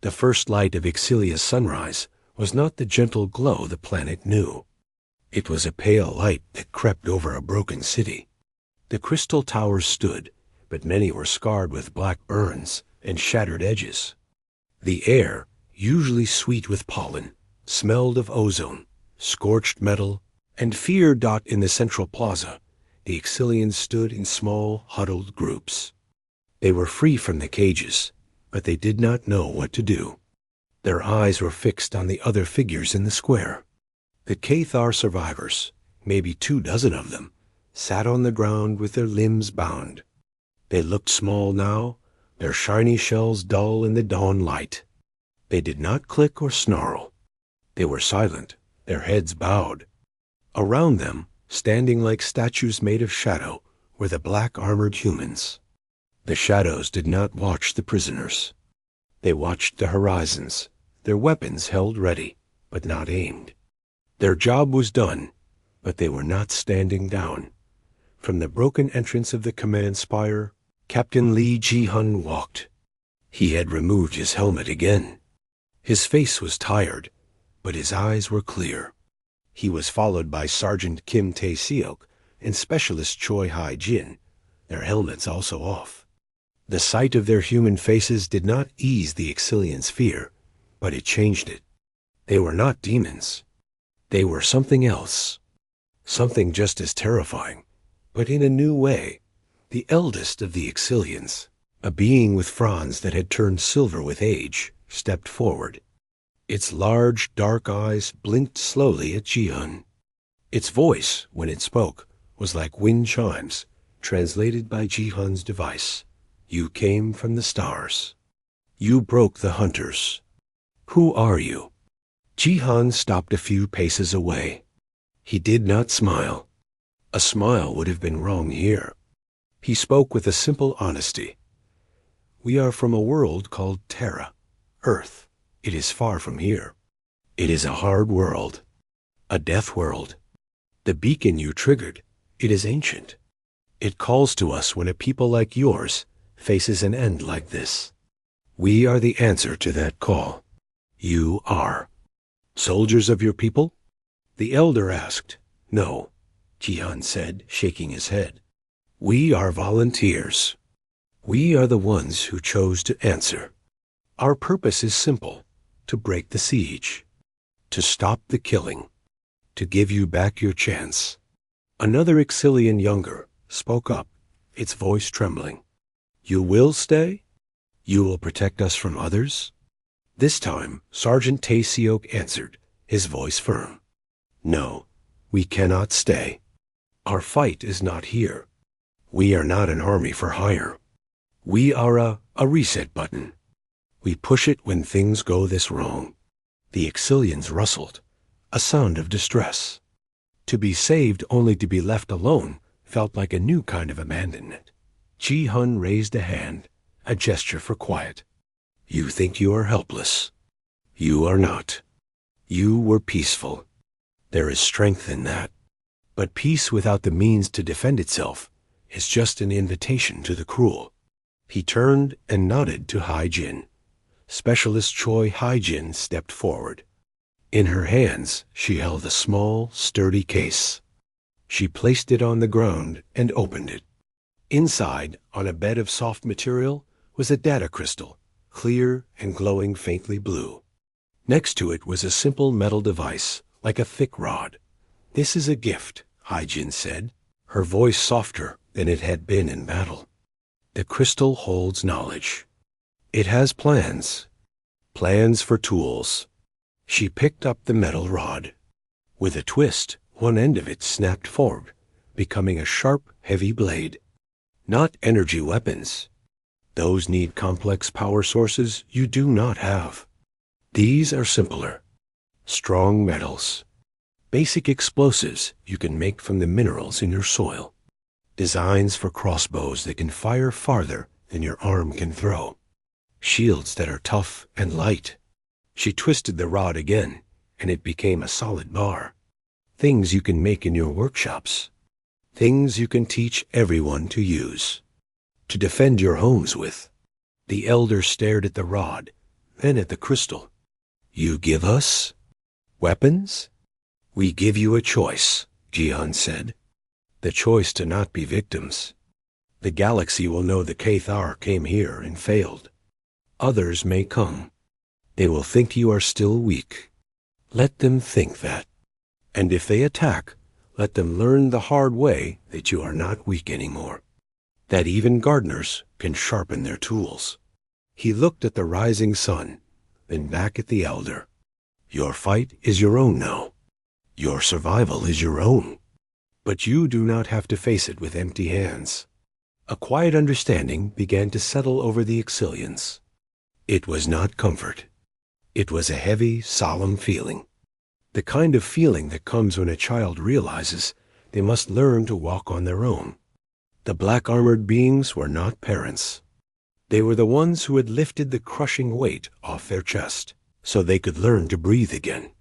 The first light of Exilia's sunrise was not the gentle glow the planet knew. It was a pale light that crept over a broken city. The crystal towers stood, but many were scarred with black burns and shattered edges. The air, usually sweet with pollen, smelled of ozone, scorched metal, and fear. In the central plaza, the Exilians stood in small, huddled groups. They were free from the cages, but they did not know what to do. Their eyes were fixed on the other figures in the square. The Cathar survivors, maybe 24 of them, sat on the ground with their limbs bound. They looked small now, their shiny shells dull in the dawn light. They did not click or snarl. They were silent, their heads bowed. Around them, standing like statues made of shadow, were the black-armored humans. The shadows did not watch the prisoners. They watched the horizons, their weapons held ready, but not aimed. Their job was done, but they were not standing down. From the broken entrance of the command spire, Captain Lee Ji-hun walked. He had removed his helmet again. His face was tired, but his eyes were clear. He was followed by Sergeant Kim Tae-seok and Specialist Choi Hai-jin, their helmets also off. The sight of their human faces did not ease the Exilians' fear, but it changed it. They were not demons. They were something else. Something just as terrifying, but in a new way. The eldest of the Exilians, a being with fronds that had turned silver with age, stepped forward. Its large, dark eyes blinked slowly at Ji-hun. Its voice, when it spoke, was like wind chimes, translated by Ji-hun's device. You came from the stars. You broke the hunters. Who are you? Ji-hun stopped a few paces away. He did not smile. A smile would have been wrong here. He spoke with a simple honesty. We are from a world called Terra, Earth. It is far from here. It is a hard world, a death world. The beacon you triggered, it is ancient. It calls to us when a people like yours faces an end like this. We are the answer to that call. You are. Soldiers of your people? The elder asked. No, Ji-hun said, shaking his head. We are volunteers. We are the ones who chose to answer. Our purpose is simple, to break the siege, to stop the killing, to give you back your chance. Another Exilian younger spoke up, its voice trembling. You will stay? You will protect us from others? This time, Sergeant Tae-seok answered, his voice firm. No, we cannot stay. Our fight is not here. We are not an army for hire. We are a reset button. We push it when things go this wrong. The Exilians rustled, a sound of distress. To be saved only to be left alone felt like a new kind of abandonment. Ji-hun raised a hand, a gesture for quiet. You think you are helpless. You are not. You were peaceful. There is strength in that. But peace without the means to defend itself is just an invitation to the cruel. He turned and nodded to Hai-jin. Specialist Choi Hai-jin stepped forward. In her hands, she held a small, sturdy case. She placed it on the ground and opened it. Inside, on a bed of soft material, was a data crystal, clear and glowing faintly blue. Next to it was a simple metal device, like a thick rod. This is a gift, Hai-jin said, her voice softer than it had been in battle. The crystal holds knowledge. It has plans. Plans for tools. She picked up the metal rod. With a twist, one end of it snapped forward, becoming a sharp, heavy blade. Not energy weapons. Those need complex power sources you do not have. These are simpler. Strong metals. Basic explosives you can make from the minerals in your soil. Designs for crossbows that can fire farther than your arm can throw. Shields that are tough and light. She twisted the rod again, and it became a solid bar. Things you can make in your workshops. Things you can teach everyone to use. To defend your homes with. The elder stared at the rod, then at the crystal. You give us weapons? We give you a choice, Ji-hun said. The choice to not be victims. The galaxy will know the Cathar came here and failed. Others may come. They will think you are still weak. Let them think that. And if they attack, let them learn the hard way that you are not weak anymore. That even gardeners can sharpen their tools. He looked at the rising sun, then back at the elder. Your fight is your own now. Your survival is your own. But you do not have to face it with empty hands. A quiet understanding began to settle over the Exilians. It was not comfort. It was a heavy, solemn feeling. The kind of feeling that comes when a child realizes they must learn to walk on their own. The black-armored beings were not parents. They were the ones who had lifted the crushing weight off their chest, so they could learn to breathe again.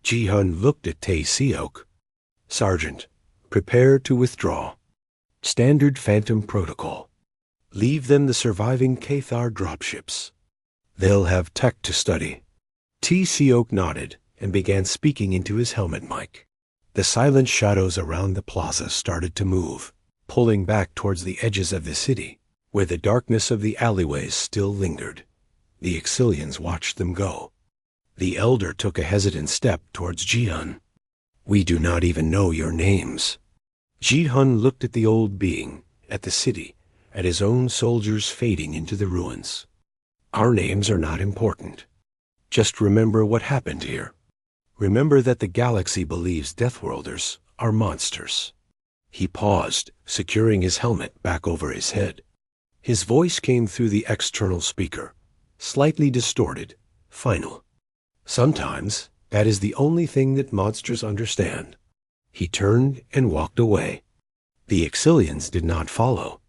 Ji-hun looked at Tae-seok. Sergeant, prepare to withdraw. Standard Phantom Protocol. Leave them the surviving Cathar dropships. They'll have tech to study. Tae-seok nodded and began speaking into his helmet mic. The silent shadows around the plaza started to move, pulling back towards the edges of the city, where the darkness of the alleyways still lingered. The Exilians watched them go. The elder took a hesitant step towards Ji-hun. We do not even know your names. Ji-hun looked at the old being, at the city, at his own soldiers fading into the ruins. Our names are not important. Just remember what happened here. Remember that the galaxy believes Deathworlders are monsters. He paused, securing his helmet back over his head. His voice came through the external speaker, slightly distorted, final. Sometimes that is the only thing that monsters understand. He turned and walked away. The Exilians did not follow.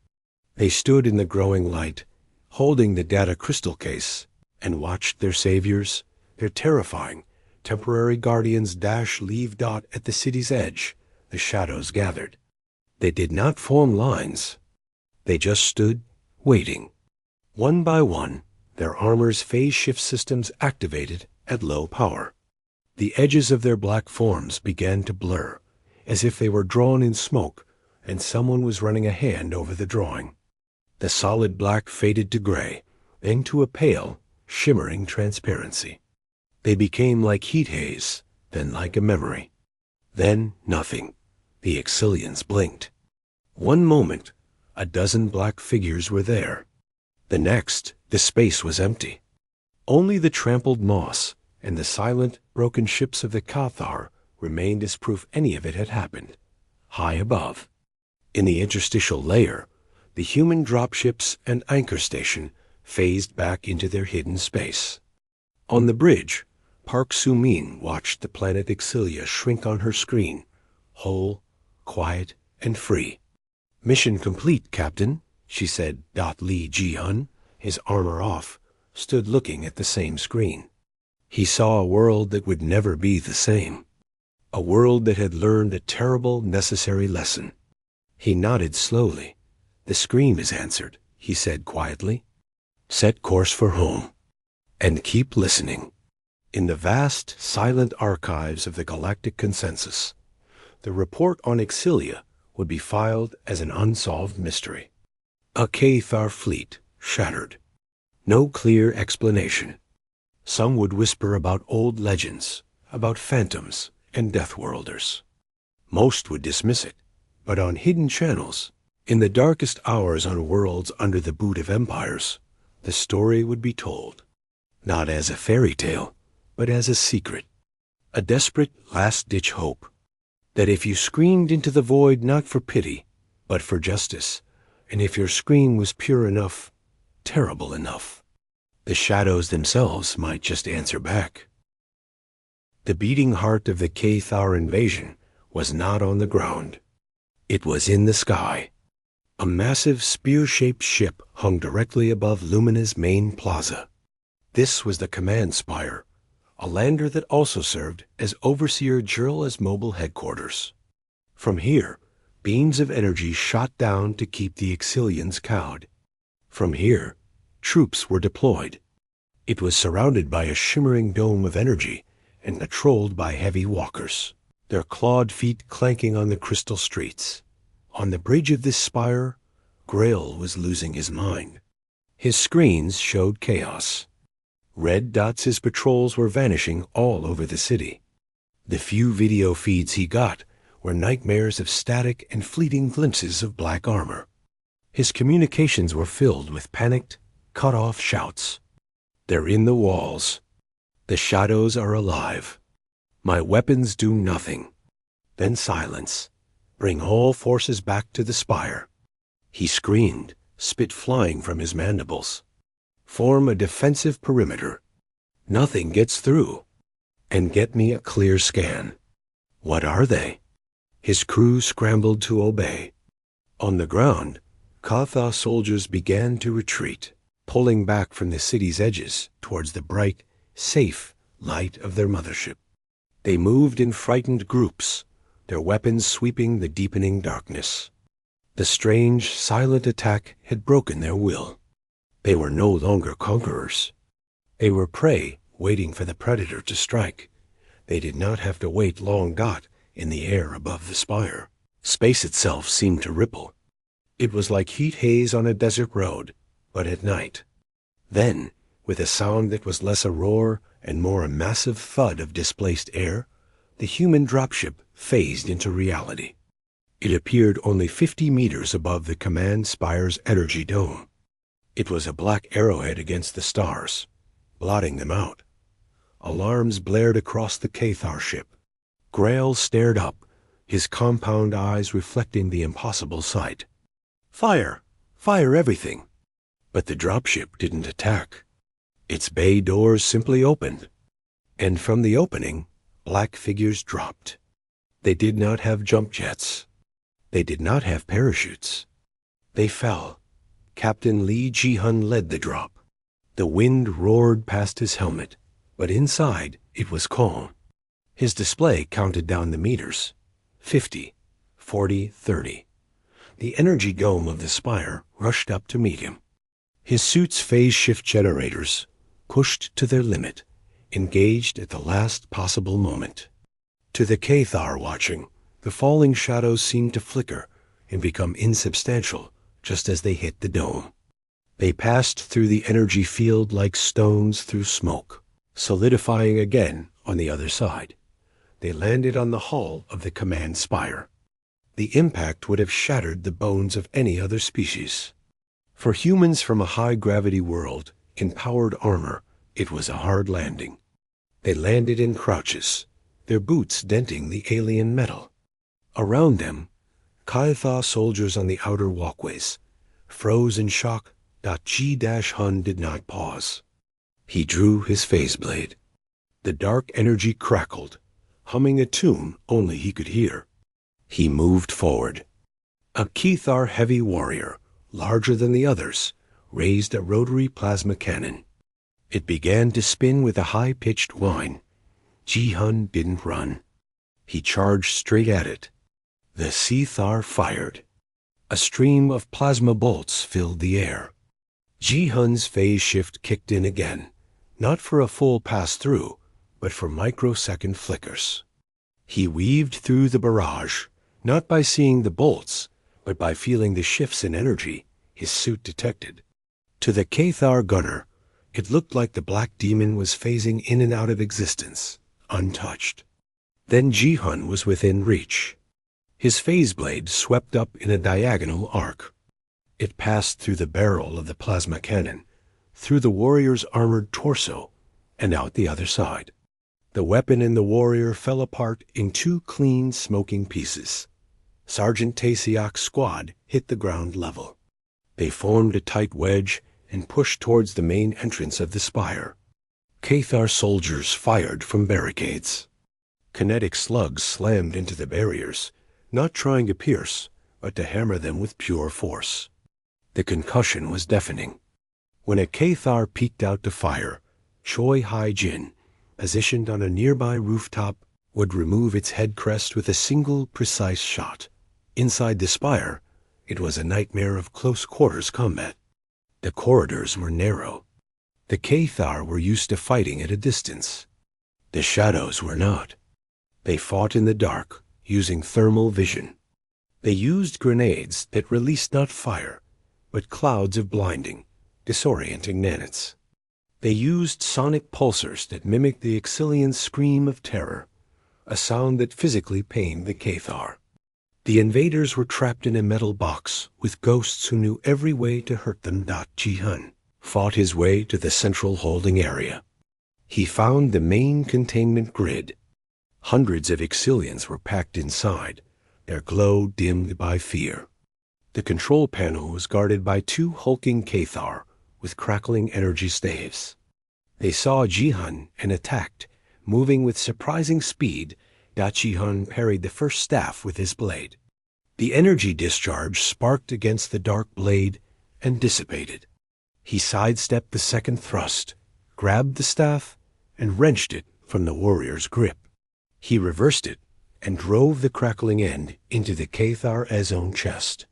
They stood in the growing light, holding the data crystal case, and watched their saviors, their terrifying, temporary guardians leave dot at the city's edge. The shadows gathered. They did not form lines. They just stood, waiting. One by one, their armor's phase shift systems activated at low power. The edges of their black forms began to blur, as if they were drawn in smoke, and someone was running a hand over the drawing. The solid black faded to gray, then to a pale, shimmering transparency. They became like heat haze, then like a memory. Then nothing. The Exilians blinked. One moment, a dozen black figures were there. The next, the space was empty. Only the trampled moss and the silent, broken ships of the Cathar remained as proof any of it had happened. High above, in the interstitial layer, the human dropships and anchor station phased back into their hidden space. On the bridge, Park Soo-min watched the planet Exilia shrink on her screen, whole, quiet, and free. Mission complete, Captain, she said. Lee Ji-hun, his armor off, stood looking at the same screen. He saw a world that would never be the same. A world that had learned a terrible, necessary lesson. He nodded slowly. The scream is answered, he said quietly. Set course for home. And keep listening. In the vast, silent archives of the Galactic Consensus, the report on Exilia would be filed as an unsolved mystery. A Cathar fleet shattered. No clear explanation. Some would whisper about old legends, about phantoms and Deathworlders. Most would dismiss it, but on hidden channels, in the darkest hours on worlds under the boot of empires, the story would be told. Not as a fairy tale, but as a secret. A desperate last-ditch hope. That if you screamed into the void not for pity, but for justice, and if your scream was pure enough, terrible enough, the shadows themselves might just answer back. The beating heart of the Cathar invasion was not on the ground. It was in the sky. A massive spear-shaped ship hung directly above Lumina's main plaza. This was the command spire, a lander that also served as Overseer Jurla's mobile headquarters. From here, beams of energy shot down to keep the Exilians cowed. From here, troops were deployed. It was surrounded by a shimmering dome of energy and patrolled by heavy walkers, their clawed feet clanking on the crystal streets. On the bridge of this spire, Grail was losing his mind. His screens showed chaos. Red dots his patrols were vanishing all over the city. The few video feeds he got were nightmares of static and fleeting glimpses of black armor. His communications were filled with panicked, cut-off shouts. "They're in the walls. The shadows are alive. My weapons do nothing." Then silence. "Bring all forces back to the spire." He screamed, spit flying from his mandibles. "Form a defensive perimeter. Nothing gets through. And get me a clear scan." "What are they?" His crew scrambled to obey. On the ground, Katha soldiers began to retreat, pulling back from the city's edges towards the bright, safe light of their mothership. They moved in frightened groups, their weapons sweeping the deepening darkness. The strange, silent attack had broken their will. They were no longer conquerors. They were prey waiting for the predator to strike. They did not have to wait long. In the air above the spire, space itself seemed to ripple. It was like heat haze on a desert road, but at night. Then, with a sound that was less a roar and more a massive thud of displaced air, the human dropship phased into reality. It appeared only 50 meters above the command spire's energy dome. It was a black arrowhead against the stars, blotting them out. Alarms blared across the Cathar ship. Grail stared up, his compound eyes reflecting the impossible sight. "Fire! Fire everything!" But the dropship didn't attack. Its bay doors simply opened, and from the opening, black figures dropped. They did not have jump jets. They did not have parachutes. They fell. Captain Lee Ji-hun led the drop. The wind roared past his helmet, but inside it was calm. His display counted down the meters. 50, 40, 30. The energy dome of the spire rushed up to meet him. His suit's phase shift generators, pushed to their limit, engaged at the last possible moment. To the Cathar watching, the falling shadows seemed to flicker and become insubstantial just as they hit the dome. They passed through the energy field like stones through smoke, solidifying again on the other side. They landed on the hull of the command spire. The impact would have shattered the bones of any other species. For humans from a high-gravity world, in powered armor, it was a hard landing. They landed in crouches, their boots denting the alien metal. Around them, Cathar soldiers on the outer walkways, froze in shock. Ji-hun did not pause. He drew his phase blade. The dark energy crackled, humming a tune only he could hear. He moved forward. A Cathar heavy warrior, larger than the others, raised a rotary plasma cannon. It began to spin with a high-pitched whine. Ji-hun didn't run. He charged straight at it. The Cathar fired. A stream of plasma bolts filled the air. Ji-hun's phase shift kicked in again, not for a full pass-through, but for microsecond flickers. He weaved through the barrage, not by seeing the bolts, but by feeling the shifts in energy his suit detected. To the Cathar gunner, it looked like the black demon was phasing in and out of existence, untouched. Then Ji-hun was within reach. His phase blade swept up in a diagonal arc. It passed through the barrel of the plasma cannon, through the warrior's armored torso, and out the other side. The weapon and the warrior fell apart in two clean, smoking pieces. Sergeant Taesiak's squad hit the ground level. They formed a tight wedge and pushed towards the main entrance of the spire. Cathar soldiers fired from barricades. Kinetic slugs slammed into the barriers, not trying to pierce, but to hammer them with pure force. The concussion was deafening. When a Cathar peeked out to fire, Choi Hai-jin, positioned on a nearby rooftop, would remove its head crest with a single precise shot. Inside the spire, it was a nightmare of close-quarters combat. The corridors were narrow. The Cathar were used to fighting at a distance. The shadows were not. They fought in the dark, using thermal vision. They used grenades that released not fire, but clouds of blinding, disorienting nanits. They used sonic pulsars that mimicked the Exilian scream of terror, a sound that physically pained the Cathar. The invaders were trapped in a metal box with ghosts who knew every way to hurt them. Ji-hun fought his way to the central holding area. He found the main containment grid. Hundreds of Exilians were packed inside, their glow dimmed by fear. The control panel was guarded by 2 hulking Cathar with crackling energy staves. They saw Ji-hun and attacked, moving with surprising speed. Ji-hun parried the first staff with his blade. The energy discharge sparked against the dark blade and dissipated. He sidestepped the second thrust, grabbed the staff, and wrenched it from the warrior's grip. He reversed it and drove the crackling end into the Cathar-'s own chest.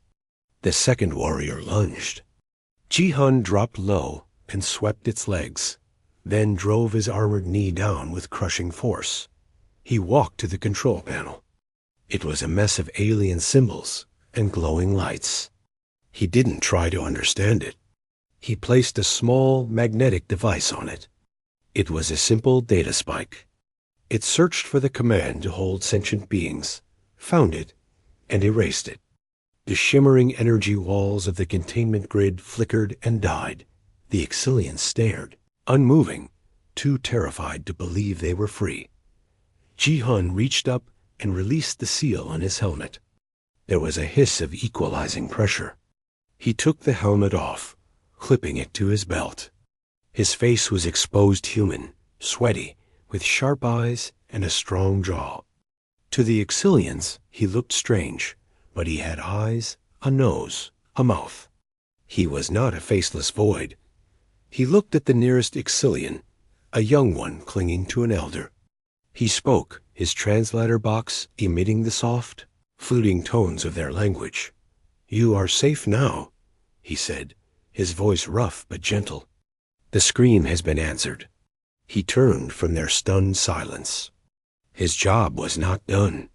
The second warrior lunged. Ji-hun dropped low and swept its legs, then drove his armored knee down with crushing force. He walked to the control panel. It was a mess of alien symbols and glowing lights. He didn't try to understand it. He placed a small magnetic device on it. It was a simple data spike. It searched for the command to hold sentient beings, found it, and erased it. The shimmering energy walls of the containment grid flickered and died. The Exilians stared, unmoving, too terrified to believe they were free. Ji-hun reached up and released the seal on his helmet. There was a hiss of equalizing pressure. He took the helmet off, clipping it to his belt. His face was exposed human, sweaty, with sharp eyes and a strong jaw. To the Exilians, he looked strange, but he had eyes, a nose, a mouth. He was not a faceless void. He looked at the nearest Exilian, a young one clinging to an elder. He spoke, his translator box emitting the soft, fluting tones of their language. "You are safe now," he said, his voice rough but gentle. "The scream has been answered." He turned from their stunned silence. His job was not done.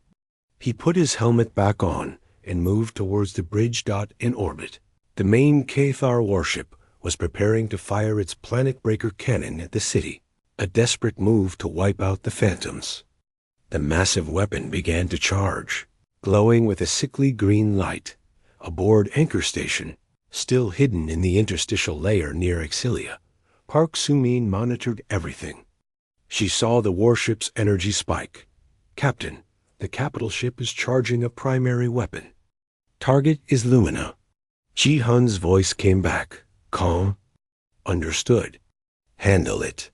He put his helmet back on and moved towards the bridge. In orbit. The main Cathar warship was preparing to fire its planet-breaker cannon at the city, a desperate move to wipe out the phantoms. The massive weapon began to charge, glowing with a sickly green light. Aboard Anchor Station, still hidden in the interstitial layer near Exilia, Park Soo-min monitored everything. She saw the warship's energy spike. "Captain, the capital ship is charging a primary weapon. Target is Lumina." Ji-hun's voice came back, calm. "Understood. Handle it."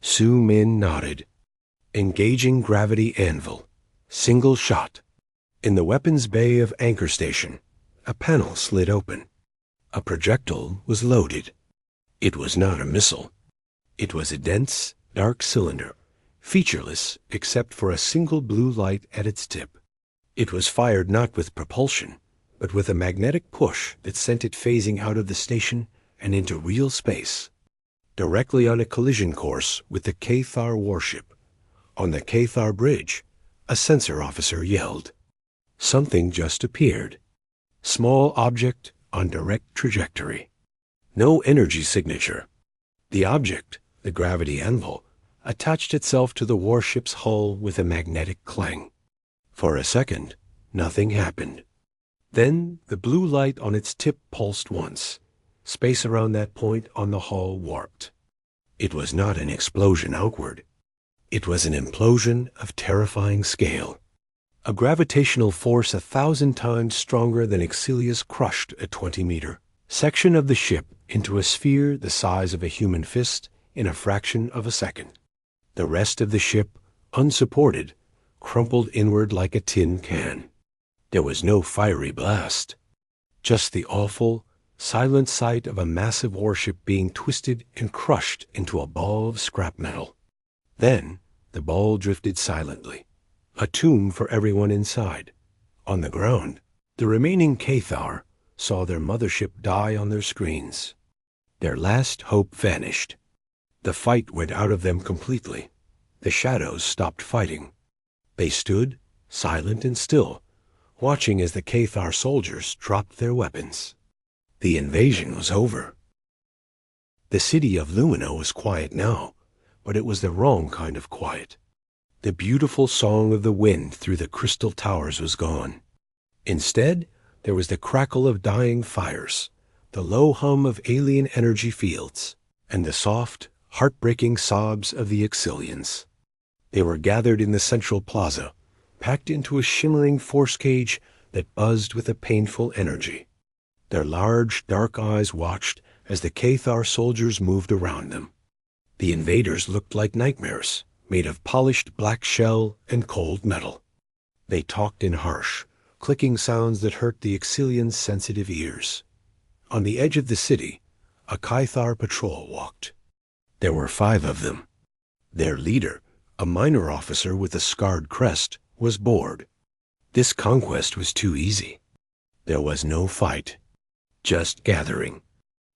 Soo-min nodded. Engaging gravity anvil. Single shot. In the weapons bay of Anchor Station, a panel slid open. A projectile was loaded. It was not a missile. It was a dense, dark cylinder, featureless except for a single blue light at its tip. It was fired not with propulsion, but with a magnetic push that sent it phasing out of the station and into real space, directly on a collision course with the Cathar warship. On the Cathar bridge, a sensor officer yelled. Something just appeared. Small object on direct trajectory. No energy signature. The object, the gravity anvil, attached itself to the warship's hull with a magnetic clang. For a second, nothing happened. Then the blue light on its tip pulsed once. Space around that point on the hull warped. It was not an explosion outward. It was an implosion of terrifying scale. A gravitational force 1,000 times stronger than Exilia's crushed a 20-meter section of the ship into a sphere the size of a human fist in a fraction of a second. The rest of the ship, unsupported, crumpled inward like a tin can. There was no fiery blast, just the awful, silent sight of a massive warship being twisted and crushed into a ball of scrap metal. Then the ball drifted silently, a tomb for everyone inside. On the ground, the remaining Cathar saw their mothership die on their screens. Their last hope vanished. The fight went out of them completely. The shadows stopped fighting. They stood, silent and still, watching as the Cathar soldiers dropped their weapons. The invasion was over. The city of Lumina was quiet now, but it was the wrong kind of quiet. The beautiful song of the wind through the crystal towers was gone. Instead, there was the crackle of dying fires, the low hum of alien energy fields, and the soft, heartbreaking sobs of the Exilians. They were gathered in the central plaza, packed into a shimmering force cage that buzzed with a painful energy. Their large, dark eyes watched as the Cathar soldiers moved around them. The invaders looked like nightmares, made of polished black shell and cold metal. They talked in harsh, clicking sounds that hurt the Exilians' sensitive ears. On the edge of the city, a Cathar patrol walked. There were 5 of them. Their leader, a minor officer with a scarred crest, was bored. This conquest was too easy. There was no fight, just gathering.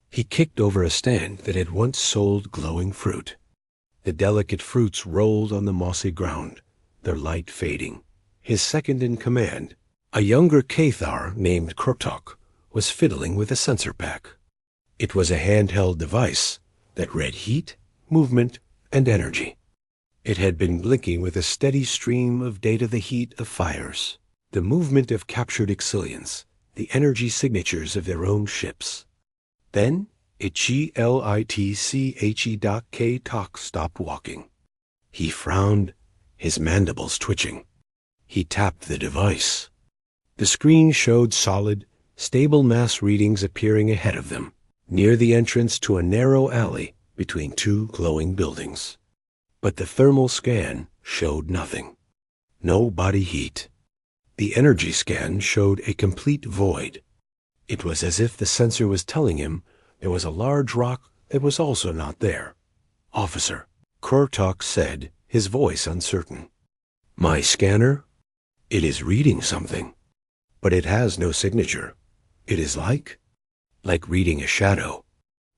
He kicked over a stand that had once sold glowing fruit. The delicate fruits rolled on the mossy ground, their light fading. His second in command, a younger Cathar named Kurtok, was fiddling with a sensor pack. It was a handheld device that read heat, movement, and energy. It had been blinking with a steady stream of data, the heat of fires, the movement of captured Exilians, the energy signatures of their own ships. Then it K stopped walking. He frowned, his mandibles twitching. He tapped the device. The screen showed solid, stable mass readings appearing ahead of them, near the entrance to a narrow alley between 2 glowing buildings. But the thermal scan showed nothing. No body heat. The energy scan showed a complete void. It was as if the sensor was telling him there was a large rock that was also not there. "Officer," Kurtok said, his voice uncertain. "My scanner? It is reading something, but it has no signature. It is like reading a shadow."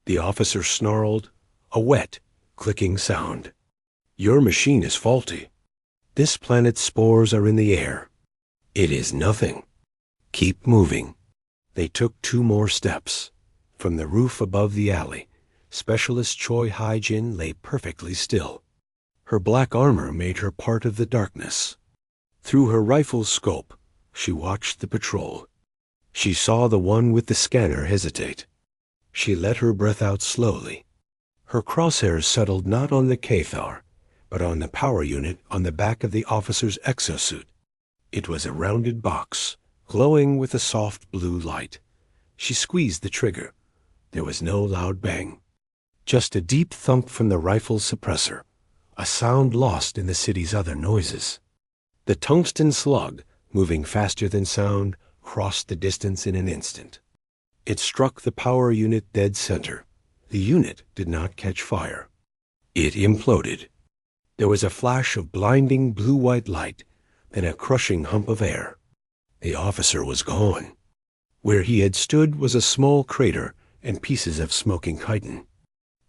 The officer snarled, a wet, clicking sound. "Your machine is faulty. This planet's spores are in the air. It is nothing. Keep moving." They took 2 more steps. From the roof above the alley, Specialist Choi Hai-jin lay perfectly still. Her black armor made her part of the darkness. Through her rifle's scope, she watched the patrol. She saw the one with the scanner hesitate. She let her breath out slowly. Her crosshairs settled not on the Cathar, but on the power unit on the back of the officer's exosuit. It was a rounded box, glowing with a soft blue light. She squeezed the trigger. There was no loud bang, just a deep thump from the rifle's suppressor, a sound lost in the city's other noises. The tungsten slug, moving faster than sound, crossed the distance in an instant. It struck the power unit dead center. The unit did not catch fire. It imploded. There was a flash of blinding blue-white light, then a crushing hump of air. The officer was gone. Where he had stood was a small crater and pieces of smoking chitin.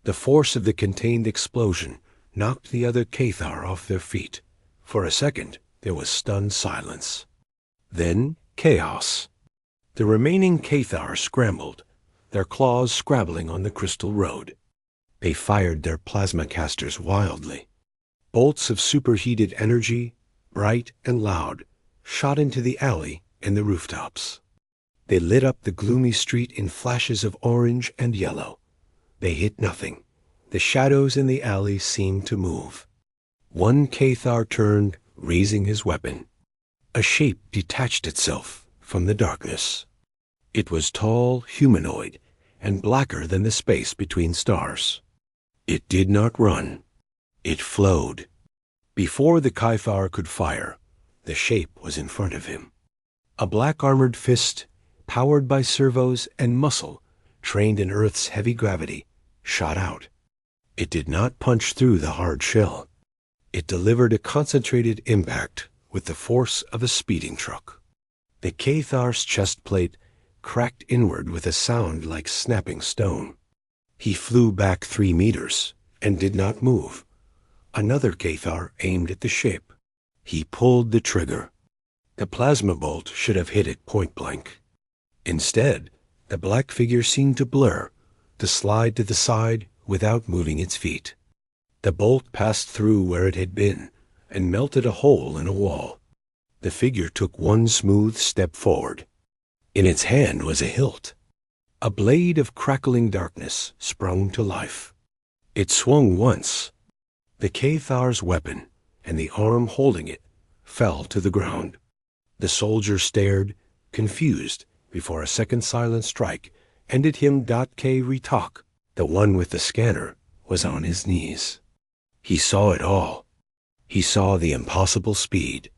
The force of the contained explosion knocked the other Cathar off their feet. For a second, there was stunned silence. Then, chaos. The remaining Cathar scrambled, their claws scrabbling on the crystal road. They fired their plasma casters wildly. Bolts of superheated energy, bright and loud, shot into the alley and the rooftops. They lit up the gloomy street in flashes of orange and yellow. They hit nothing. The shadows in the alley seemed to move. One Cathar turned, raising his weapon. A shape detached itself from the darkness. It was tall, humanoid, and blacker than the space between stars. It did not run. It flowed. Before the Cathar could fire, the shape was in front of him. A black-armored fist, powered by servos and muscle, trained in Earth's heavy gravity, shot out. It did not punch through the hard shell. It delivered a concentrated impact with the force of a speeding truck. The Cathar's chest plate cracked inward with a sound like snapping stone. He flew back 3 meters, and did not move. Another Cathar aimed at the shape. He pulled the trigger. The plasma bolt should have hit it point blank. Instead, the black figure seemed to blur, to slide to the side without moving its feet. The bolt passed through where it had been and melted a hole in a wall. The figure took one smooth step forward. In its hand was a hilt. A blade of crackling darkness sprung to life. It swung once. The Cathar's weapon, and the arm holding it, fell to the ground. The soldier stared, confused, before a second silent strike ended him. K. Retalk, the one with the scanner, was on his knees. He saw it all. He saw the impossible speed.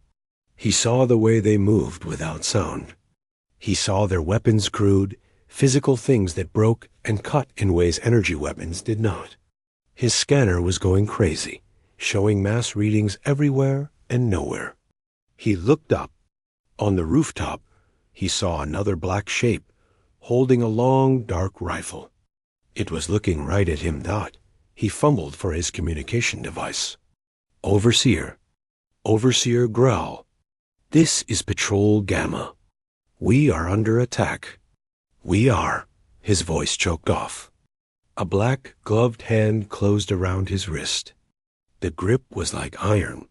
He saw the way they moved without sound. He saw their weapons crude, physical things that broke and cut in ways energy weapons did not. His scanner was going crazy, showing mass readings everywhere and nowhere. He looked up. On the rooftop, he saw another black shape, holding a long, dark rifle. It was looking right at him. He fumbled for his communication device. Overseer. Overseer Growl. This is Patrol Gamma. We are under attack. We are. His voice choked off. A black, gloved hand closed around his wrist. The grip was like iron.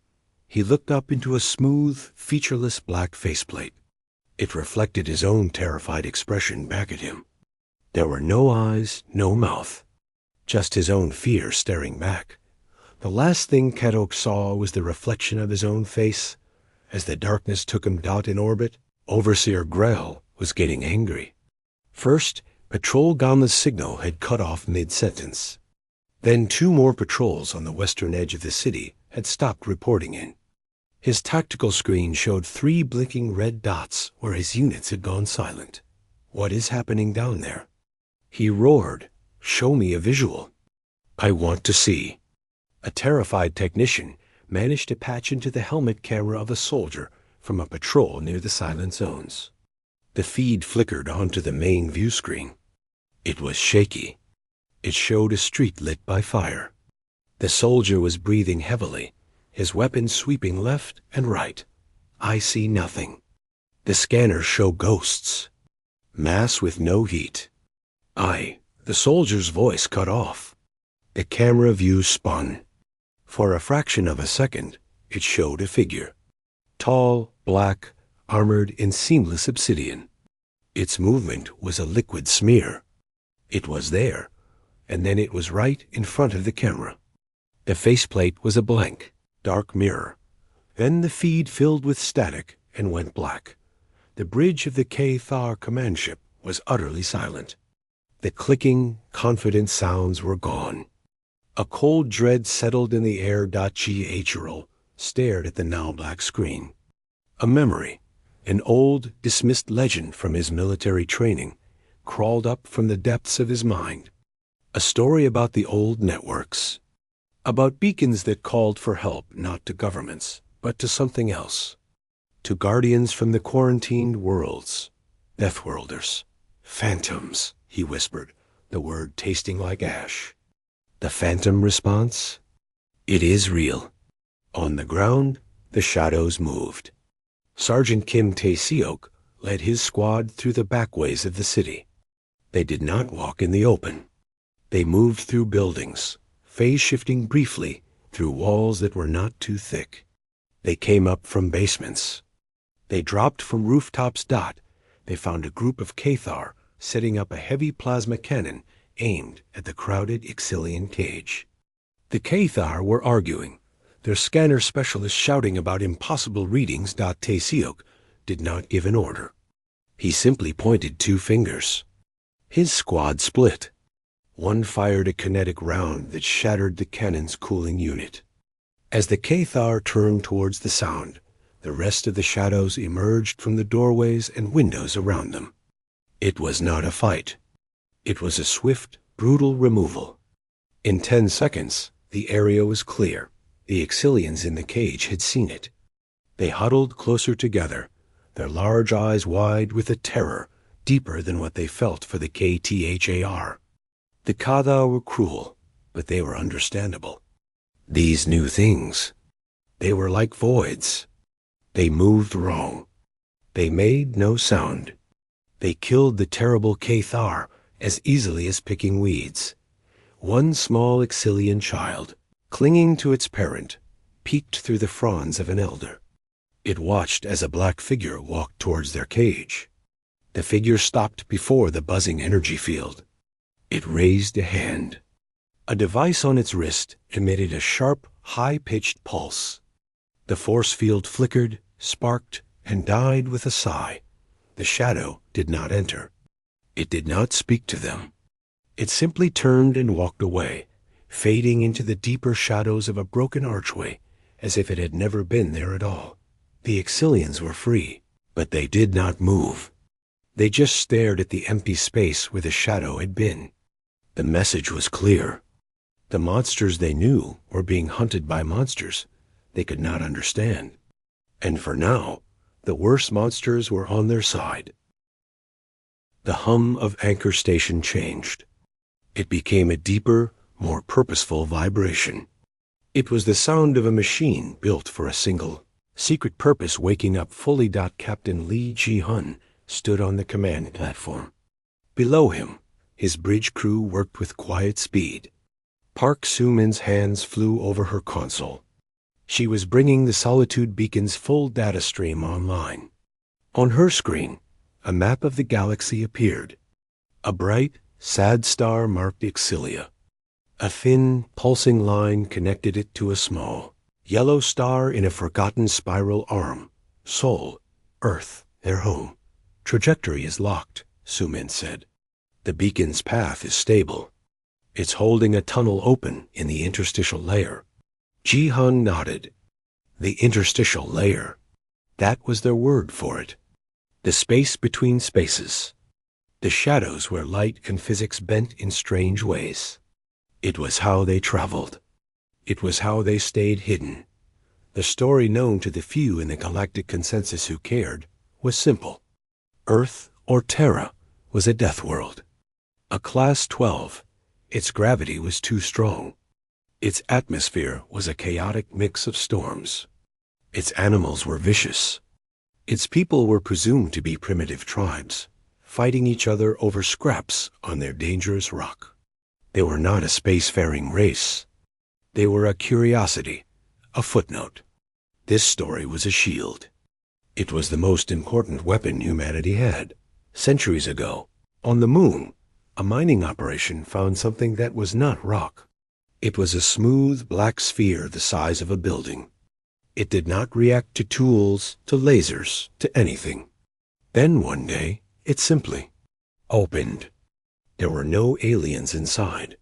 He looked up into a smooth, featureless black faceplate. It reflected his own terrified expression back at him. There were no eyes, no mouth. Just his own fear staring back. The last thing Kadok saw was the reflection of his own face. As the darkness took him in orbit, Overseer Grell was getting angry. First, Patrol Gamma's signal had cut off mid-sentence. Then 2 more patrols on the western edge of the city had stopped reporting in. His tactical screen showed 3 blinking red dots where his units had gone silent. What is happening down there? He roared, "Show me a visual. I want to see." A terrified technician managed to patch into the helmet camera of a soldier from a patrol near the silent zones. The feed flickered onto the main view screen. It was shaky. It showed a street lit by fire. The soldier was breathing heavily, his weapon sweeping left and right. I see nothing. The scanners show ghosts. Mass with no heat. The soldier's voice cut off. The camera view spun. For a fraction of a second, it showed a figure. Tall, black, armored in seamless obsidian. Its movement was a liquid smear. It was there, and then it was right in front of the camera. The faceplate was a blank, dark mirror. Then the feed filled with static and went black. The bridge of the Cathar command ship was utterly silent. The clicking, confident sounds were gone. A cold dread settled in the air. G.H.R.L. stared at the now black screen. A memory, an old, dismissed legend from his military training, crawled up from the depths of his mind. A story about the old networks. About beacons that called for help not to governments, but to something else. To guardians from the quarantined worlds. Deathworlders. Phantoms, he whispered, the word tasting like ash. The phantom response? It is real. On the ground, the shadows moved. Sergeant Kim Tae-seok led his squad through the backways of the city. They did not walk in the open. They moved through buildings, phase-shifting briefly through walls that were not too thick. They came up from basements. They dropped from rooftops. They found a group of Cathar setting up a heavy plasma cannon aimed at the crowded Ixilian cage. The Cathar were arguing, their scanner specialist shouting about impossible readings. Tae-seok did not give an order. He simply pointed 2 fingers. His squad split. One fired a kinetic round that shattered the cannon's cooling unit. As the Cathar turned towards the sound, the rest of the shadows emerged from the doorways and windows around them. It was not a fight. It was a swift, brutal removal. In 10 seconds, the area was clear. The Ixilians in the cage had seen it. They huddled closer together, their large eyes wide with a terror deeper than what they felt for the Kthar. The Kada were cruel, but they were understandable. These new things, they were like voids. They moved wrong. They made no sound. They killed the terrible Cathar as easily as picking weeds. One small Exilian child, clinging to its parent, peeked through the fronds of an elder. It watched as a black figure walked towards their cage. The figure stopped before the buzzing energy field. It raised a hand. A device on its wrist emitted a sharp, high-pitched pulse. The force field flickered, sparked, and died with a sigh. The shadow did not enter. It did not speak to them. It simply turned and walked away, fading into the deeper shadows of a broken archway, as if it had never been there at all. The Exilians were free, but they did not move. They just stared at the empty space where the shadow had been. The message was clear. The monsters they knew were being hunted by monsters they could not understand. And for now, the worst monsters were on their side. The hum of Anchor Station changed. It became a deeper, more purposeful vibration. It was the sound of a machine built for a single, secret purpose waking up fully. Captain Lee Ji-hun stood on the command platform. Below him, his bridge crew worked with quiet speed. Park Soo-min's hands flew over her console. She was bringing the Solitude Beacon's full data stream online. On her screen, a map of the galaxy appeared. A bright, sad star marked Exilia. A thin, pulsing line connected it to a small, yellow star in a forgotten spiral arm. Sol, Earth, their home. Trajectory is locked, Soo-min said. The beacon's path is stable. It's holding a tunnel open in the interstitial layer. Ji-hun nodded. The interstitial layer. That was their word for it. The space between spaces. The shadows where light and physics bent in strange ways. It was how they traveled. It was how they stayed hidden. The story known to the few in the galactic consensus who cared was simple. Earth, or Terra, was a death world. A Class 12. Its gravity was too strong. Its atmosphere was a chaotic mix of storms. Its animals were vicious. Its people were presumed to be primitive tribes, fighting each other over scraps on their dangerous rock. They were not a spacefaring race. They were a curiosity, a footnote. This story was a shield. It was the most important weapon humanity had. Centuries ago, on the moon, a mining operation found something that was not rock. It was a smooth black sphere the size of a building. It did not react to tools, to lasers, to anything. Then one day, it simply opened. There were no aliens inside,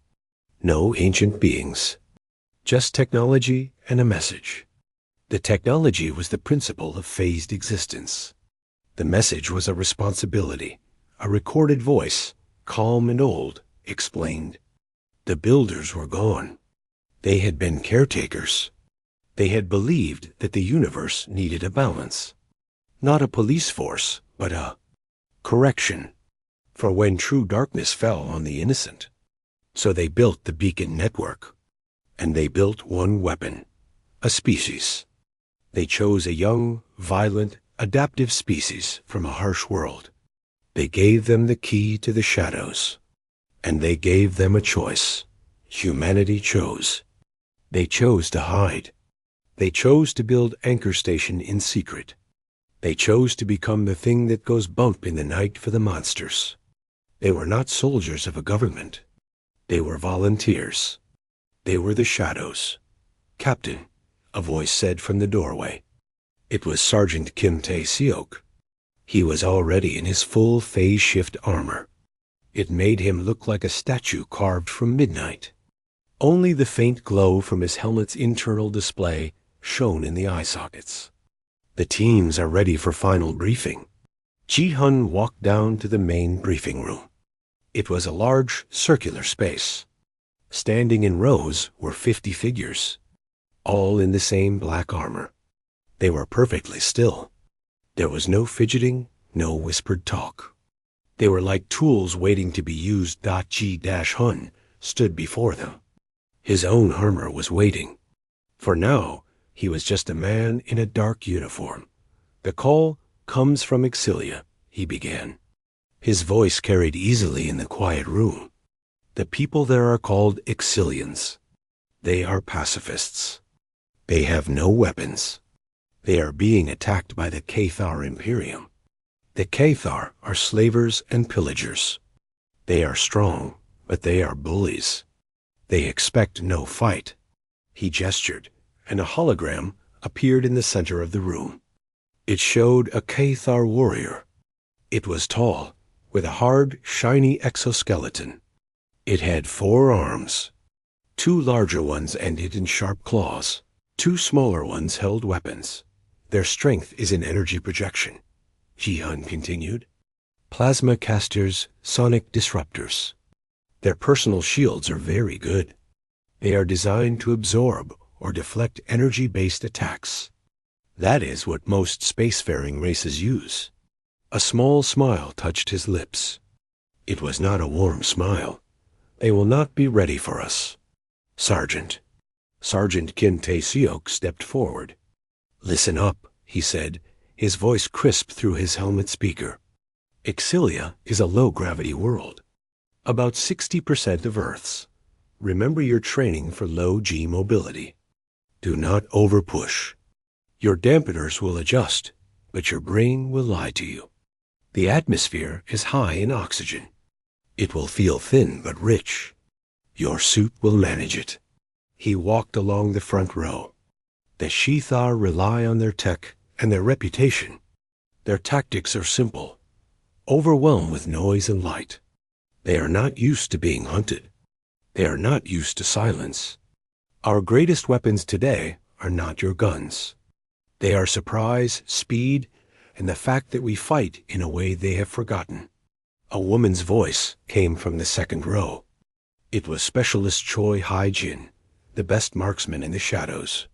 no ancient beings, just technology and a message. The technology was the principle of phased existence. The message was a responsibility, a recorded voice, calm and old, explained. The builders were gone. They had been caretakers. They had believed that the universe needed a balance. Not a police force, but a correction for when true darkness fell on the innocent. So they built the beacon network. And they built one weapon, a species. They chose a young, violent, adaptive species from a harsh world. They gave them the key to the shadows. And they gave them a choice. Humanity chose. They chose to hide. They chose to build Anchor Station in secret. They chose to become the thing that goes bump in the night for the monsters. They were not soldiers of a government. They were volunteers. They were the shadows. Captain, a voice said from the doorway. It was Sergeant Kim Tae-seok. He was already in his full phase shift armor. It made him look like a statue carved from midnight. Only the faint glow from his helmet's internal display shone in the eye sockets. The teams are ready for final briefing. Ji-hun walked down to the main briefing room. It was a large, circular space. Standing in rows were 50 figures, all in the same black armor. They were perfectly still. There was no fidgeting, no whispered talk. They were like tools waiting to be used. Ji-hun stood before them. His own armor was waiting. For now, he was just a man in a dark uniform. "The call comes from Exilia," he began. His voice carried easily in the quiet room. "The people there are called Exilians. They are pacifists. They have no weapons. They are being attacked by the Cathar Imperium. The Cathar are slavers and pillagers. They are strong, but they are bullies. They expect no fight." He gestured, and a hologram appeared in the center of the room. It showed a Cathar warrior. It was tall, with a hard, shiny exoskeleton. It had 4 arms. 2 larger ones ended in sharp claws. 2 smaller ones held weapons. "Their strength is in energy projection," Ji-hun continued. "Plasma casters, sonic disruptors. Their personal shields are very good. They are designed to absorb or deflect energy-based attacks. That is what most spacefaring races use." A small smile touched his lips. It was not a warm smile. "They will not be ready for us. Sergeant." Sergeant Kin Tae-seok stepped forward. "Listen up," he said, his voice crisp through his helmet speaker. "Exilia is a low-gravity world. About 60% of Earth's. Remember your training for low-G mobility. Do not overpush. Your dampeners will adjust, but your brain will lie to you. The atmosphere is high in oxygen. It will feel thin but rich. Your suit will manage it." He walked along the front row. "The Shithar rely on their tech and their reputation. Their tactics are simple. Overwhelm with noise and light. They are not used to being hunted. They are not used to silence. Our greatest weapons today are not your guns. They are surprise, speed, and the fact that we fight in a way they have forgotten." A woman's voice came from the second row. It was Specialist Choi Hai-jin, the best marksman in the shadows.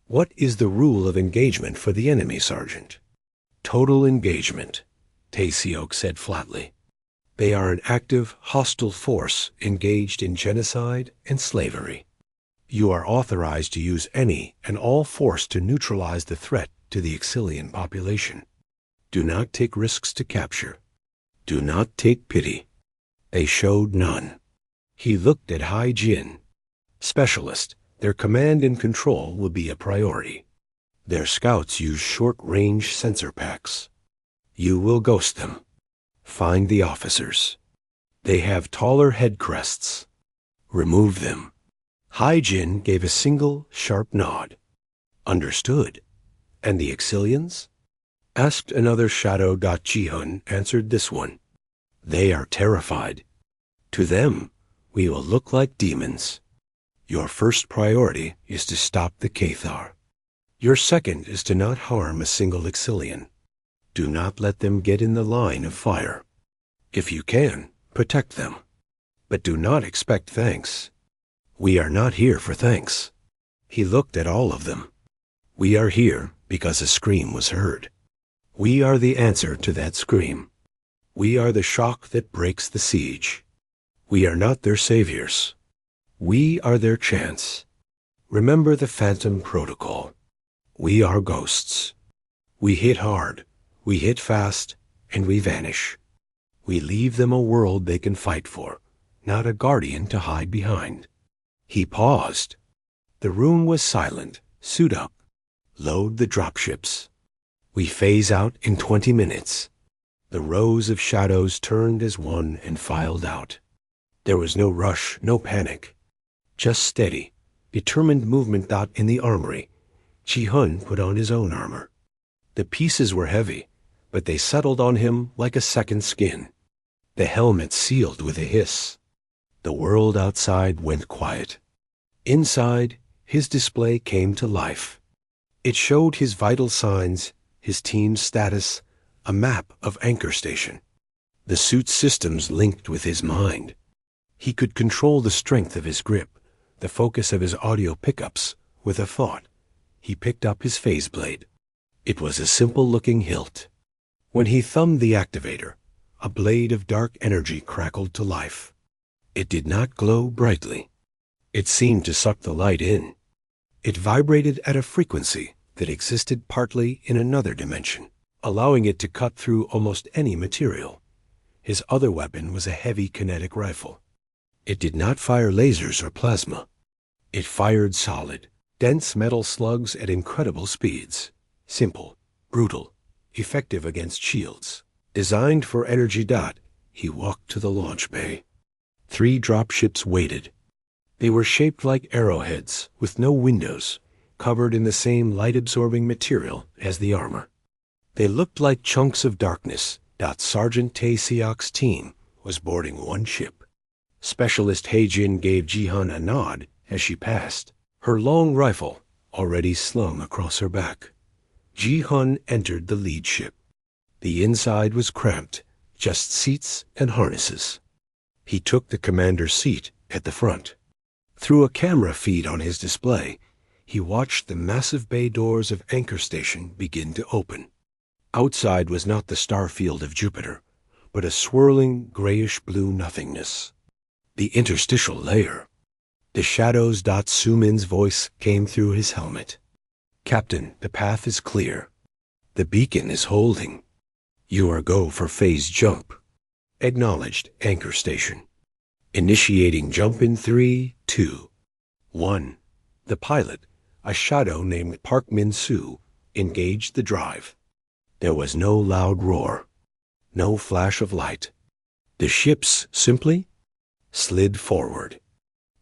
"What is the rule of engagement for the enemy, Sergeant?" "Total engagement," Tae-seok said flatly. "They are an active, hostile force engaged in genocide and slavery. You are authorized to use any and all force to neutralize the threat to the Exilian population. Do not take risks to capture. Do not take pity." They showed none. He looked at Hai-jin. "Specialist, their command and control will be a priority. Their scouts use short-range sensor packs. You will ghost them. Find the officers. They have taller head crests. Remove them." Hai-jin gave a single, sharp nod. "Understood. And the Exilians?" Asked another shadow. Ji-hun answered this one. "They are terrified. To them, we will look like demons. Your first priority is to stop the Cathar. Your second is to not harm a single Exilian. Do not let them get in the line of fire. If you can, protect them. But do not expect thanks. We are not here for thanks." He looked at all of them. "We are here because a scream was heard. We are the answer to that scream. We are the shock that breaks the siege. We are not their saviors. We are their chance. Remember the Phantom Protocol. We are ghosts. We hit hard, we hit fast, and we vanish. We leave them a world they can fight for, not a guardian to hide behind." He paused. The room was silent. "Suit up. Load the dropships. We phase out in 20 minutes." The rows of shadows turned as one and filed out. There was no rush, no panic. Just steady, determined movement. In the armory, Ji-hun put on his own armor. The pieces were heavy, but they settled on him like a second skin. The helmet sealed with a hiss. The world outside went quiet. Inside, his display came to life. It showed his vital signs, his team's status, a map of Anchor Station. The suit's systems linked with his mind. He could control the strength of his grip, the focus of his audio pickups, with a thought. He picked up his phase blade. It was a simple-looking hilt. When he thumbed the activator, a blade of dark energy crackled to life. It did not glow brightly. It seemed to suck the light in. It vibrated at a frequency that existed partly in another dimension, allowing it to cut through almost any material. His other weapon was a heavy kinetic rifle. It did not fire lasers or plasma. It fired solid, dense metal slugs at incredible speeds. Simple, brutal, effective against shields. Designed for energy. He walked to the launch bay. 3 dropships waited. They were shaped like arrowheads, with no windows, covered in the same light-absorbing material as the armor. They looked like chunks of darkness. Sergeant Tae Seok's team was boarding one ship. Specialist Hae-jin gave Ji-hun a nod as she passed, her long rifle already slung across her back. Ji-hun entered the lead ship. The inside was cramped, just seats and harnesses. He took the commander's seat at the front. Through a camera feed on his display, he watched the massive bay doors of Anchor Station begin to open. Outside was not the star field of Jupiter, but a swirling grayish-blue nothingness. The interstitial layer. The shadows. Sumin's voice came through his helmet. "Captain, the path is clear. The beacon is holding. You are go for phase jump." Acknowledged Anchor Station. Initiating jump in 3, 2, 1. The pilot, a shadow named Park Min-soo, engaged the drive. There was no loud roar, no flash of light. The ships simply slid forward.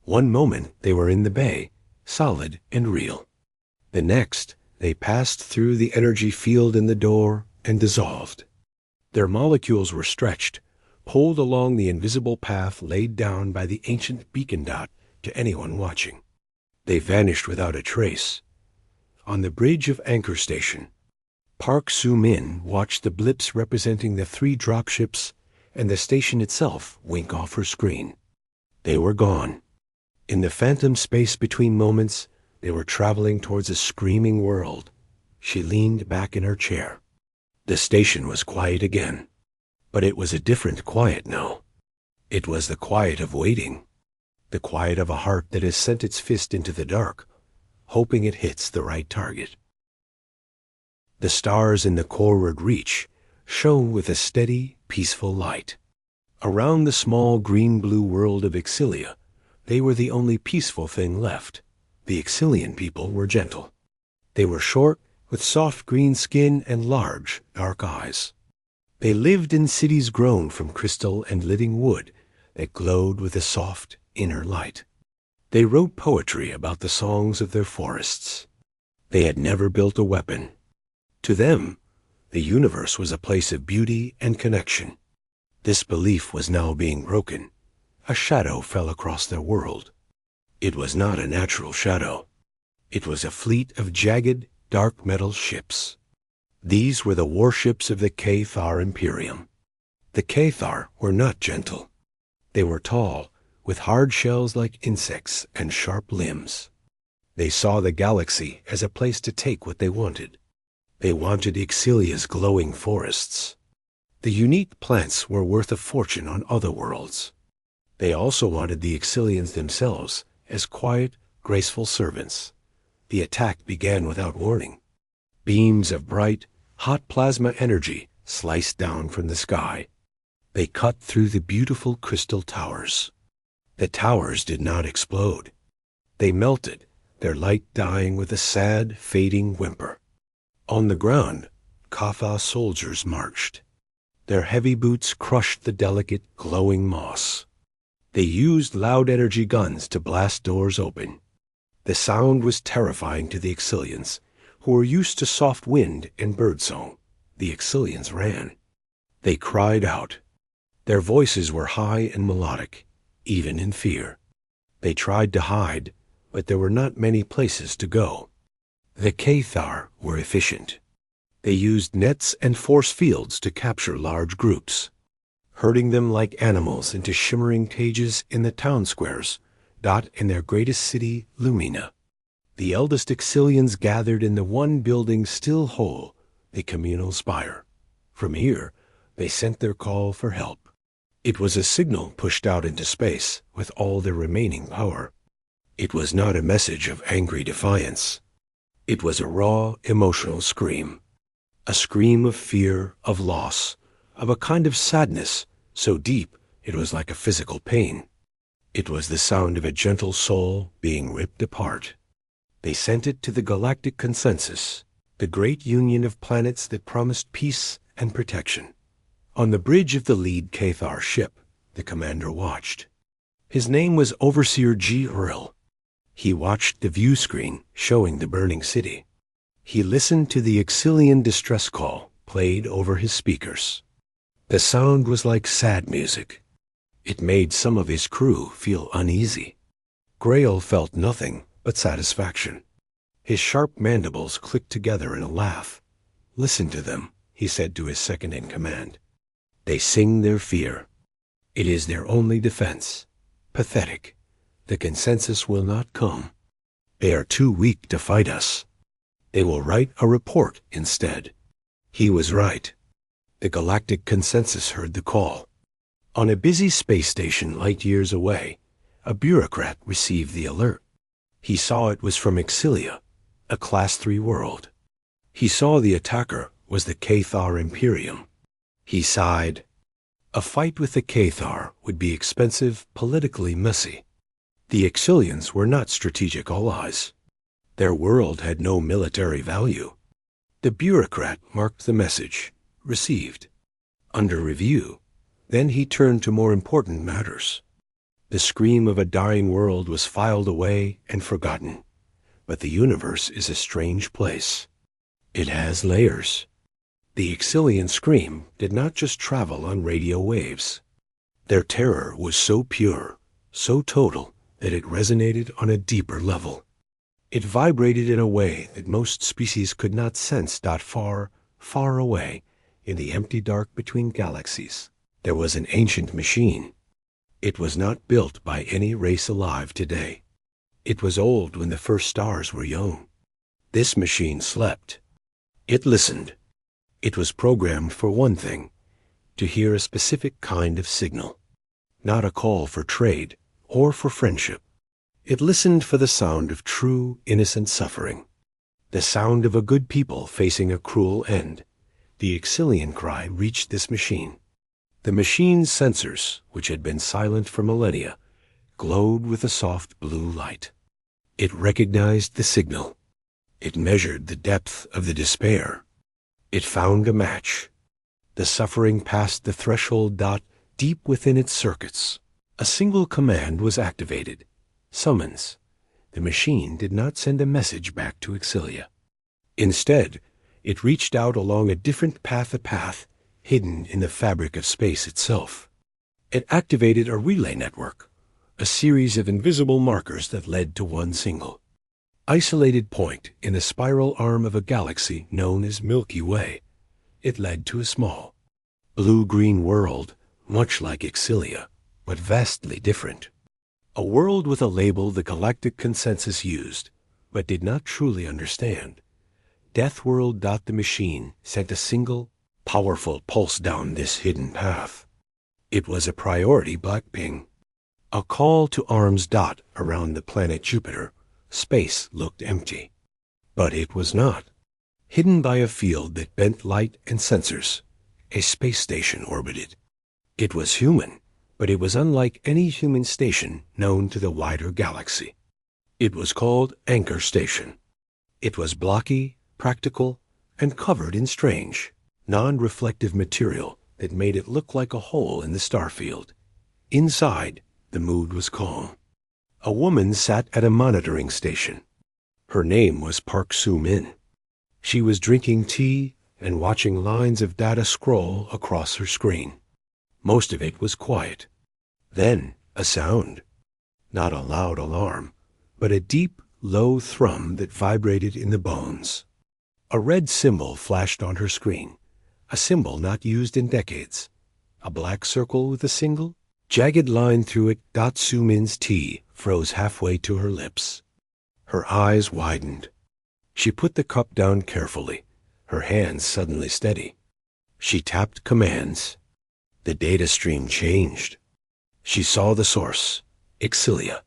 One moment they were in the bay, solid and real. The next, they passed through the energy field in the door and dissolved. Their molecules were stretched, pulled along the invisible path laid down by the ancient beacon to anyone watching. They vanished without a trace. On the bridge of Anchor Station, Park Soo-min watched the blips representing the 3 dropships and the station itself wink off her screen. They were gone. In the phantom space between moments, they were traveling towards a screaming world. She leaned back in her chair. The station was quiet again. But it was a different quiet now. It was the quiet of waiting. The quiet of a heart that has sent its fist into the dark, hoping it hits the right target. The stars in the Corward Reach shone with a steady, peaceful light. Around the small green-blue world of Exilia, they were the only peaceful thing left. The Exilian people were gentle. They were short, with soft green skin and large, dark eyes. They lived in cities grown from crystal and living wood that glowed with a soft, inner light. They wrote poetry about the songs of their forests. They had never built a weapon. To them, the universe was a place of beauty and connection. This belief was now being broken. A shadow fell across their world. It was not a natural shadow. It was a fleet of jagged, dark metal ships. These were the warships of the Cathar Imperium. The Cathar were not gentle. They were tall, with hard shells like insects and sharp limbs. They saw the galaxy as a place to take what they wanted. They wanted Exilia's glowing forests. The unique plants were worth a fortune on other worlds. They also wanted the Exilians themselves as quiet, graceful servants. The attack began without warning. Beams of bright, hot plasma energy sliced down from the sky. They cut through the beautiful crystal towers. The towers did not explode. They melted, their light dying with a sad, fading whimper. On the ground, Katha soldiers marched. Their heavy boots crushed the delicate, glowing moss. They used loud energy guns to blast doors open. The sound was terrifying to the Exilians, who were used to soft wind and birdsong. The Exilians ran. They cried out. Their voices were high and melodic, even in fear. They tried to hide, but there were not many places to go. The Cathar were efficient. They used nets and force fields to capture large groups, herding them like animals into shimmering cages in the town squares, in their greatest city, Lumina. The eldest Exilians gathered in the one building still whole, the communal spire. From here, they sent their call for help. It was a signal pushed out into space with all their remaining power. It was not a message of angry defiance. It was a raw, emotional scream. A scream of fear, of loss, of a kind of sadness so deep it was like a physical pain. It was the sound of a gentle soul being ripped apart. They sent it to the galactic consensus, the great union of planets that promised peace and protection. On the bridge of the lead Cathar ship, the commander watched. His name was Overseer G. Earl. He watched the view screen showing the burning city. He listened to the Exilian distress call played over his speakers. The sound was like sad music. It made some of his crew feel uneasy. Grail felt nothing but satisfaction. His sharp mandibles clicked together in a laugh. "Listen to them," he said to his second-in-command. "They sing their fear. It is their only defense. Pathetic. The consensus will not come. They are too weak to fight us. They will write a report instead." He was right. The galactic consensus heard the call. On a busy space station light years away, a bureaucrat received the alert. He saw it was from Exilia, a Class 3 world. He saw the attacker was the Cathar Imperium. He sighed. A fight with the Cathar would be expensive, politically messy. The Exilians were not strategic allies. Their world had no military value. The bureaucrat marked the message, received, under review. Then he turned to more important matters. The scream of a dying world was filed away and forgotten. But the universe is a strange place. It has layers. The Exilian scream did not just travel on radio waves. Their terror was so pure, so total, that it resonated on a deeper level. It vibrated in a way that most species could not sense. Far, far away, in the empty dark between galaxies, there was an ancient machine. It was not built by any race alive today. It was old when the first stars were young. This machine slept. It listened. It was programmed for one thing, to hear a specific kind of signal, not a call for trade or for friendship. It listened for the sound of true, innocent suffering, the sound of a good people facing a cruel end. The Exilian cry reached this machine. The machine's sensors, which had been silent for millennia, glowed with a soft blue light. It recognized the signal. It measured the depth of the despair. It found a match. The suffering passed the threshold. Deep within its circuits, a single command was activated. Summons. The machine did not send a message back to Exilia. Instead, it reached out along a different path hidden in the fabric of space itself. It activated a relay network, a series of invisible markers that led to one single, isolated point in a spiral arm of a galaxy known as Milky Way. It led to a small, blue-green world, much like Exilia, but vastly different. A world with a label the galactic consensus used, but did not truly understand. Deathworld. The machine sent a single, powerful pulse down this hidden path. It was a priority black ping, a call to arms. Around the planet Jupiter, space looked empty. But it was not. Hidden by a field that bent light and sensors, a space station orbited. It was human, but it was unlike any human station known to the wider galaxy. It was called Anchor Station. It was blocky, practical, and covered in strange, non-reflective material that made it look like a hole in the starfield. Inside, the mood was calm. A woman sat at a monitoring station. Her name was Park Soo-min. She was drinking tea and watching lines of data scroll across her screen. Most of it was quiet. Then a sound. Not a loud alarm, but a deep, low thrum that vibrated in the bones. A red symbol flashed on her screen, a symbol not used in decades. A black circle with a single, jagged line through it. Soo-min's tea froze halfway to her lips. Her eyes widened. She put the cup down carefully, her hands suddenly steady. She tapped commands. The data stream changed. She saw the source, Exilia.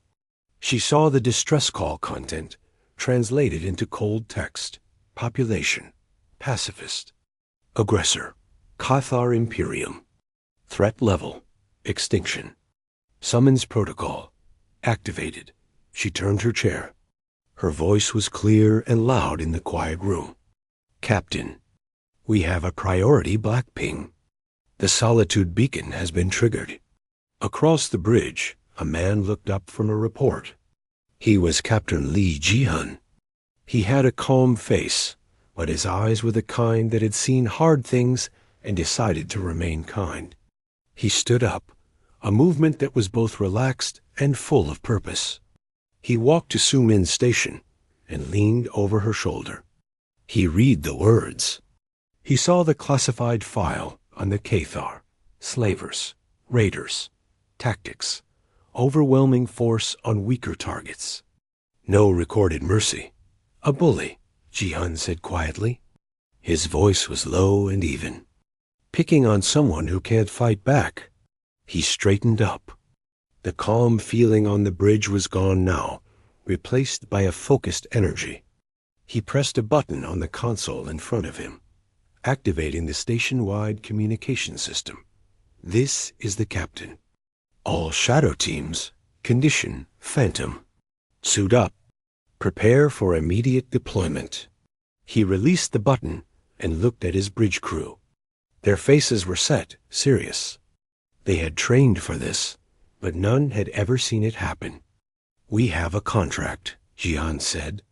She saw the distress call content translated into cold text. Population, pacifist. Aggressor, Cathar Imperium. Threat level, extinction. Summons protocol, activated. She turned her chair. Her voice was clear and loud in the quiet room. Captain, we have a priority black ping. The Solitude beacon has been triggered. Across the bridge, a man looked up from a report. He was Captain Lee Ji-hun. He had a calm face, but his eyes were the kind that had seen hard things and decided to remain kind. He stood up, a movement that was both relaxed and full of purpose. He walked to Su-Min's station and leaned over her shoulder. He read the words. He saw the classified file on the Cathar, slavers, raiders, tactics, overwhelming force on weaker targets. No recorded mercy. A bully, Ji-hun said quietly. His voice was low and even. Picking on someone who can't fight back. He straightened up. The calm feeling on the bridge was gone now, replaced by a focused energy. He pressed a button on the console in front of him, activating the station-wide communication system. This is the captain. All shadow teams, condition Phantom. Suit up. Prepare for immediate deployment. He released the button and looked at his bridge crew. Their faces were set, serious. They had trained for this, but none had ever seen it happen. We have a contract, Ji-hun said.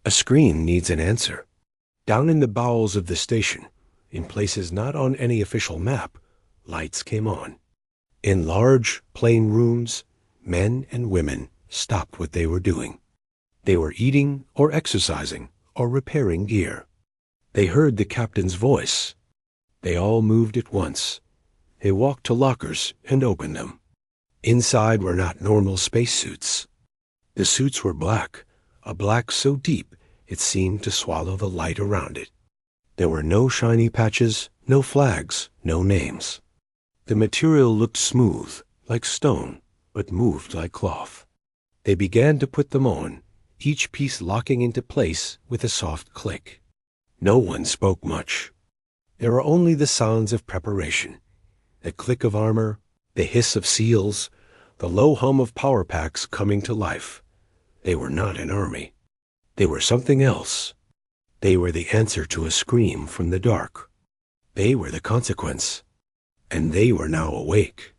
A screen needs an answer. Down in the bowels of the station, in places not on any official map, lights came on. In large, plain rooms, men and women stopped what they were doing. They were eating or exercising or repairing gear. They heard the captain's voice. They all moved at once. They walked to lockers and opened them. Inside were not normal spacesuits. The suits were black, a black so deep it seemed to swallow the light around it. There were no shiny patches, no flags, no names. The material looked smooth, like stone, but moved like cloth. They began to put them on, each piece locking into place with a soft click. No one spoke much. There were only the sounds of preparation, the click of armor, the hiss of seals, the low hum of power packs coming to life. They were not an army. They were something else. They were the answer to a scream from the dark. They were the consequence. And they were now awake.